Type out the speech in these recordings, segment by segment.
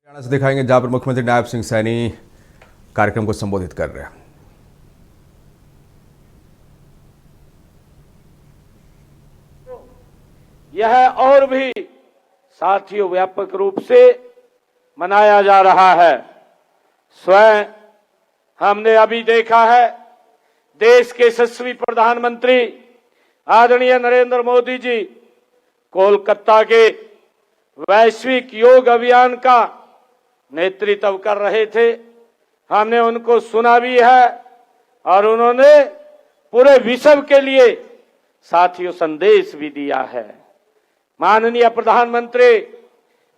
हरियाणा से दिखाएंगे जहां पर मुख्यमंत्री नायब सिंह सैनी कार्यक्रम को संबोधित कर रहे हैं। यह और भी साथियों व्यापक रूप से मनाया जा रहा है। स्वयं हमने अभी देखा है, देश के यशस्वी प्रधानमंत्री आदरणीय नरेंद्र मोदी जी कोलकाता के वैश्विक योग अभियान का नेतृत्व कर रहे थे। हमने उनको सुना भी है और उन्होंने पूरे विश्व के लिए साथियों संदेश भी दिया है। माननीय प्रधानमंत्री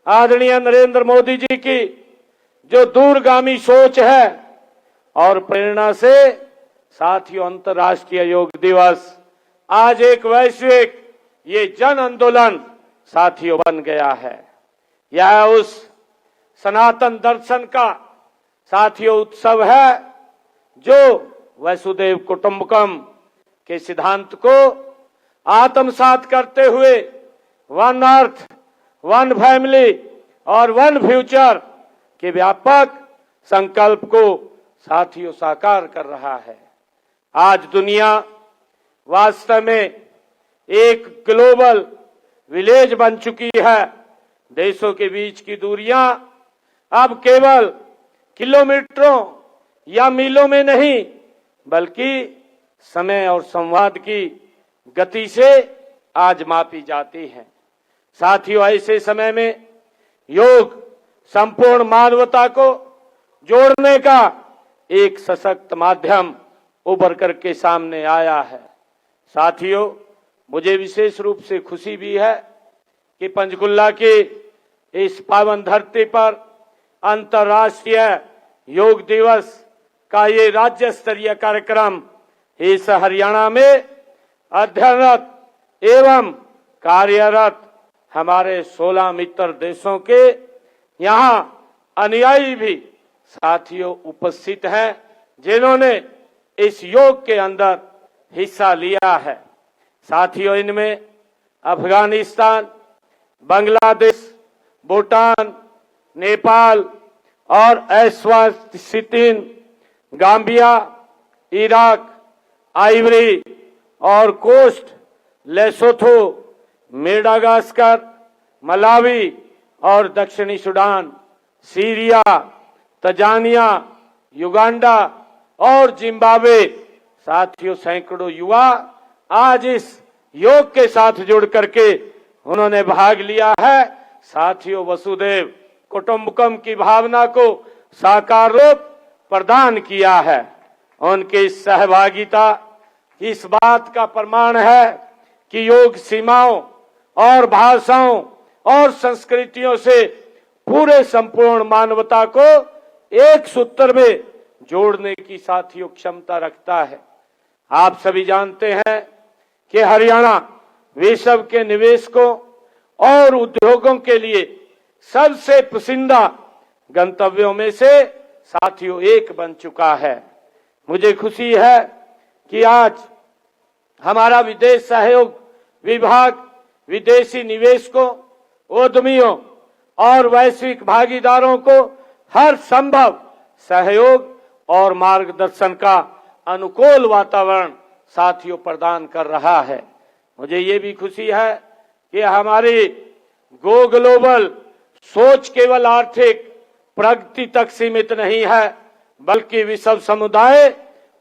आदरणीय नरेंद्र मोदी जी की जो दूरगामी सोच है और प्रेरणा से साथियों अंतर्राष्ट्रीय योग दिवस आज एक वैश्विक ये जन आंदोलन साथियों बन गया है। यह उस सनातन दर्शन का साथियों उत्सव है जो वसुधैव कुटुंबकम के सिद्धांत को आत्मसात करते हुए वन अर्थ, वन फैमिली और वन फ्यूचर के व्यापक संकल्प को साथियों साकार कर रहा है। आज दुनिया वास्तव में एक ग्लोबल विलेज बन चुकी है। देशों के बीच की दूरियां अब केवल किलोमीटरों या मीलों में नहीं बल्कि समय और संवाद की गति से आज मापी जाती है। साथियों, ऐसे समय में योग संपूर्ण मानवता को जोड़ने का एक सशक्त माध्यम उभर करके सामने आया है। साथियों, मुझे विशेष रूप से खुशी भी है कि पंचकुला की इस पावन धरती पर अंतर्राष्ट्रीय योग दिवस का ये राज्य स्तरीय कार्यक्रम इस हरियाणा में अध्ययनरत एवं कार्यरत हमारे 16 मित्र देशों के यहाँ अनुयायी भी साथियों उपस्थित हैं, जिन्होंने इस योग के अंदर हिस्सा लिया है। साथियों, इनमें अफगानिस्तान, बांग्लादेश, भूटान, नेपाल और एस्वातिन, गाम्बिया, इराक, आइवरी और कोस्ट, लेसोथो, मेडागास्कर, मलावी और दक्षिणी सूडान, सीरिया, तंजानिया, युगांडा और जिम्बाब्वे साथियों सैकड़ों युवा आज इस योग के साथ जुड़ करके उन्होंने भाग लिया है। साथियों, वसुधैव कुटुंबकम की भावना को साकार रूप प्रदान किया है। उनकी इस सहभागिता इस बात का प्रमाण है कि योग सीमाओं और भाषाओं और संस्कृतियों से पूरे संपूर्ण मानवता को एक सूत्र में जोड़ने की साथियों क्षमता रखता है। आप सभी जानते हैं कि हरियाणा विश्व के निवेशकों और उद्योगों के लिए सबसे पसंदीदा गंतव्यों में से साथियों एक बन चुका है। मुझे खुशी है कि आज हमारा विदेश सहयोग विभाग विदेशी निवेशकों, उद्यमियों और वैश्विक भागीदारों को हर संभव सहयोग और मार्गदर्शन का अनुकूल वातावरण साथियों प्रदान कर रहा है। मुझे ये भी खुशी है कि हमारी गो ग्लोबल सोच केवल आर्थिक प्रगति तक सीमित नहीं है, बल्कि विश्व समुदाय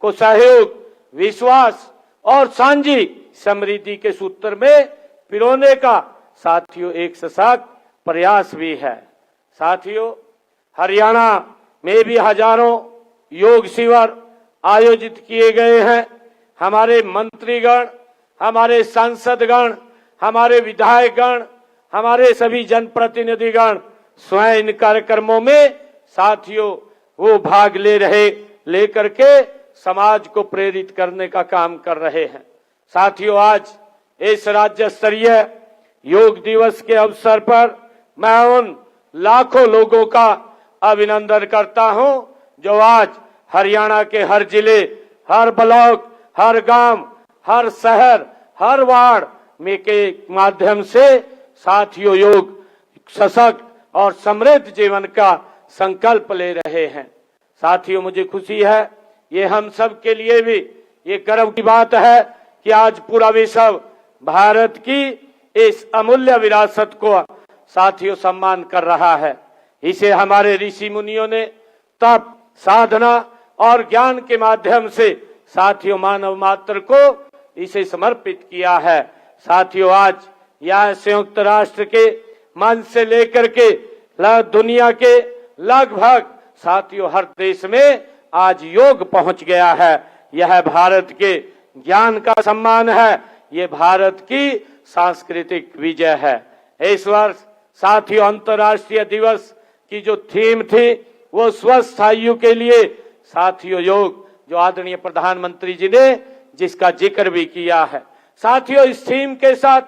को सहयोग, विश्वास और साझी समृद्धि के सूत्र में पिरोने का साथियों एक सशक्त प्रयास भी है। साथियों, हरियाणा में भी हजारों योग शिविर आयोजित किए गए हैं। हमारे मंत्रीगण, हमारे सांसदगण, हमारे विधायकगण, हमारे सभी जनप्रतिनिधिगण स्वयं इन कार्यक्रमों में साथियों वो भाग लेकर के समाज को प्रेरित करने का काम कर रहे हैं। साथियों, आज इस राज्य स्तरीय योग दिवस के अवसर पर मैं उन लाखों लोगों का अभिनंदन करता हूं जो आज हरियाणा के हर जिले, हर ब्लॉक, हर गांव, हर शहर, हर वार्ड में के माध्यम से साथियों योग सशक्त और समृद्ध जीवन का संकल्प ले रहे हैं। साथियों, मुझे खुशी है, ये हम सब के लिए भी ये गर्व की बात है कि आज पूरा विश्व भारत की इस अमूल्य विरासत को साथियों सम्मान कर रहा है। इसे हमारे ऋषि मुनियों ने तप, साधना और ज्ञान के माध्यम से साथियों मानव मात्र को इसे समर्पित किया है। साथियों, आज यह संयुक्त राष्ट्र के मंच से लेकर के दुनिया के लगभग साथियों हर देश में आज योग पहुंच गया है। यह भारत के ज्ञान का सम्मान है, ये भारत की सांस्कृतिक विजय है। इस वर्ष साथियों अंतर्राष्ट्रीय दिवस की जो थीम थी वो स्वस्थ आयु के लिए साथियों योग, जो आदरणीय प्रधानमंत्री जी ने जिसका जिक्र भी किया है। साथियों, इस थीम के साथ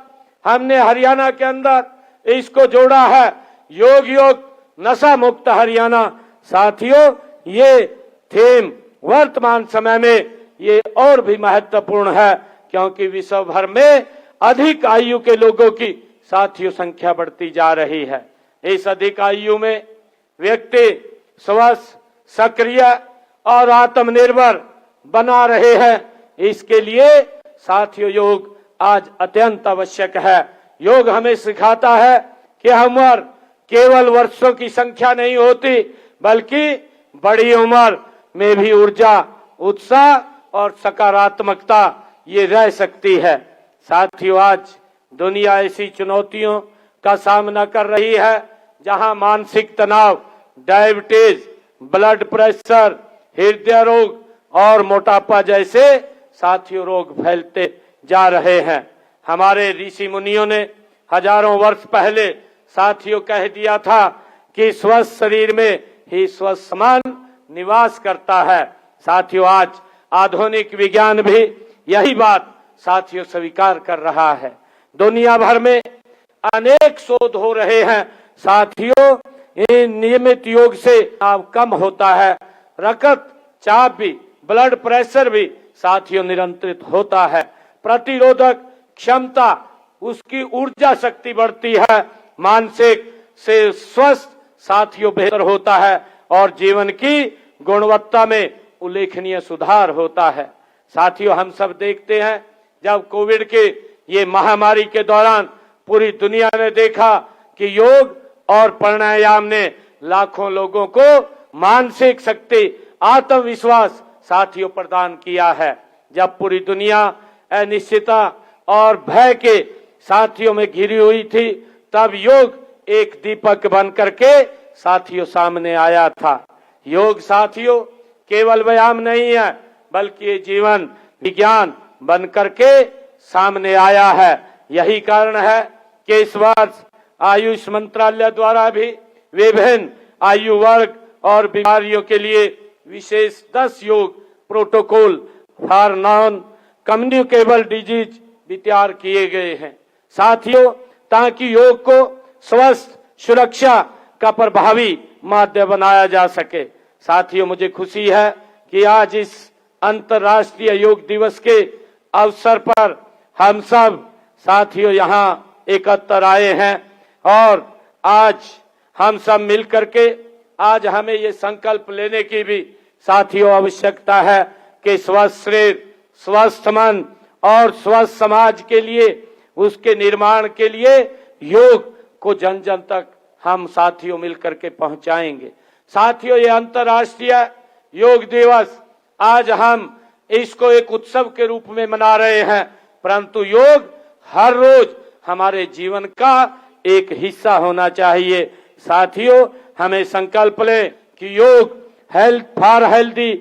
हमने हरियाणा के अंदर इसको जोड़ा है, योग योग नशा मुक्त हरियाणा। साथियों, ये थीम वर्तमान समय में ये और भी महत्वपूर्ण है, क्योंकि विश्व भर में अधिक आयु के लोगों की साथियों संख्या बढ़ती जा रही है। इस अधिक आयु में व्यक्ति स्वस्थ, सक्रिय और आत्मनिर्भर बना रहे हैं। इसके लिए साथियों योग आज अत्यंत आवश्यक है। योग हमें सिखाता है कि उम्र केवल वर्षों की संख्या नहीं होती, बल्कि बड़ी उम्र में भी ऊर्जा, उत्साह और सकारात्मकता ये रह सकती है। साथियों, आज दुनिया ऐसी चुनौतियों का सामना कर रही है जहां मानसिक तनाव, डायबिटीज, ब्लड प्रेशर, हृदय रोग और मोटापा जैसे साथियों रोग फैलते जा रहे हैं। हमारे ऋषि मुनियों ने हजारों वर्ष पहले साथियों कह दिया था कि स्वस्थ शरीर में ही स्वस्थ मन निवास करता है। साथियों, आज आधुनिक विज्ञान भी यही बात साथियों स्वीकार कर रहा है। दुनिया भर में अनेक शोध हो रहे हैं। साथियों, नियमित योग से तनाव कम होता है, रक्तचाप भी, ब्लड प्रेशर भी साथियों नियंत्रित होता है, प्रतिरोधक क्षमता, उसकी ऊर्जा शक्ति बढ़ती है, मानसिक से स्वस्थ साथियों बेहतर होता है और जीवन की गुणवत्ता में उल्लेखनीय सुधार होता है। साथियों, हम सब देखते हैं जब कोविड के ये महामारी के दौरान पूरी दुनिया ने देखा कि योग और प्राणायाम ने लाखों लोगों को मानसिक शक्ति, आत्मविश्वास साथियों प्रदान किया है। जब पूरी दुनिया अनिश्चितता और भय के साथियों में घिरी हुई थी, तब योग एक दीपक बन करके साथियों सामने आया था। योग साथियों केवल व्यायाम नहीं है, बल्कि ये जीवन विज्ञान बन करके सामने आया है। यही कारण है कि इस वर्ष आयुष मंत्रालय द्वारा भी विभिन्न आयु वर्ग और बीमारियों के लिए विशेष 10 योग protocol for non communicable disease भी तैयार किए गए हैं। साथियों, ताकि योग को स्वस्थ, सुरक्षा का प्रभावी माध्यम बनाया जा सके। साथियों, मुझे खुशी है कि आज इस अंतर्राष्ट्रीय योग दिवस के अवसर पर हम सब साथियों यहाँ एकत्र आए हैं और आज हम सब मिलकर के आज हमें ये संकल्प लेने की भी साथियों आवश्यकता है कि स्वस्थ शरीर, स्वस्थ मन और स्वस्थ समाज के लिए, उसके निर्माण के लिए योग को जन जन तक हम साथियों मिलकर के पहुंचाएंगे। साथियों, ये अंतर्राष्ट्रीय योग दिवस आज हम इसको एक उत्सव के रूप में मना रहे हैं, परंतु योग हर रोज हमारे जीवन का एक हिस्सा होना चाहिए। साथियों, हमें संकल्प लें कि योग हेल्थ फॉर हेल्दी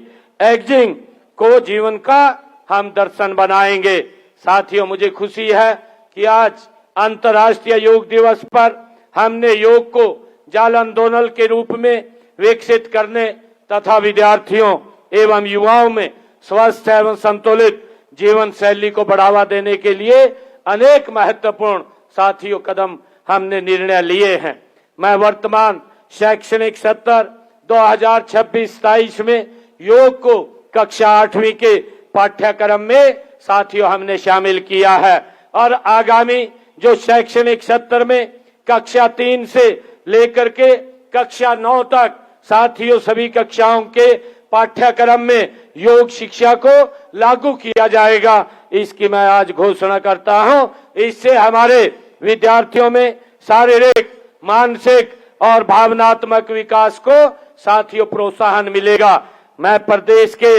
एजिंग को जीवन का हम दर्शन बनाएंगे। साथियों, मुझे खुशी है कि आज अंतर्राष्ट्रीय योग दिवस पर हमने योग को जन आंदोलन के रूप में विकसित करने तथा विद्यार्थियों एवं युवाओं में स्वस्थ एवं संतुलित जीवन शैली को बढ़ावा देने के लिए अनेक महत्वपूर्ण साथियों कदम हमने निर्णय लिए हैं। मैं वर्तमान शैक्षणिक सत्र 2026-27 में योग को कक्षा 8वीं के पाठ्यक्रम में साथियों हमने शामिल किया है और आगामी जो शैक्षणिक सत्र में कक्षा 3 से लेकर के कक्षा 9 तक साथियों सभी कक्षाओं के पाठ्यक्रम में योग शिक्षा को लागू किया जाएगा। इसकी मैं आज घोषणा करता हूं। इससे हमारे विद्यार्थियों में शारीरिक, मानसिक और भावनात्मक विकास को साथियों प्रोत्साहन मिलेगा। मैं प्रदेश के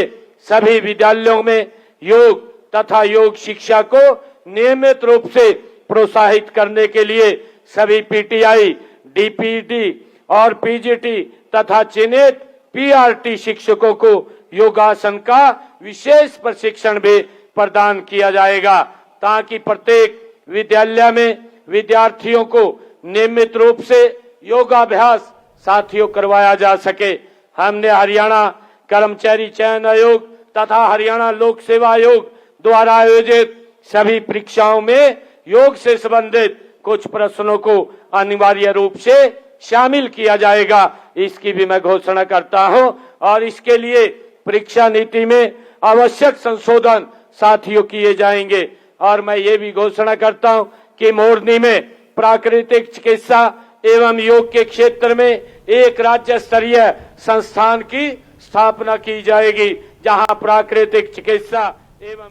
सभी विद्यालयों में योग तथा योग शिक्षा को नियमित रूप से प्रोत्साहित करने के लिए सभी पीटीआई, डीपीटी और पीजीटी तथा चिन्हित पीआरटी शिक्षकों को योगासन का विशेष प्रशिक्षण भी प्रदान किया जाएगा, ताकि प्रत्येक विद्यालय में विद्यार्थियों को नियमित रूप से योगाभ्यास साथियों करवाया जा सके। हमने हरियाणा कर्मचारी चयन आयोग तथा हरियाणा लोक सेवा आयोग द्वारा आयोजित सभी परीक्षाओं में योग से संबंधित कुछ प्रश्नों को अनिवार्य रूप से शामिल किया जाएगा। इसकी भी मैं घोषणा करता हूं और इसके लिए परीक्षा नीति में आवश्यक संशोधन साथियों किए जाएंगे। और मैं ये भी घोषणा करता हूं कि मोरनी में प्राकृतिक चिकित्सा एवं योग के क्षेत्र में एक राज्य स्तरीय संस्थान की स्थापना की जाएगी, जहां प्राकृतिक चिकित्सा एवं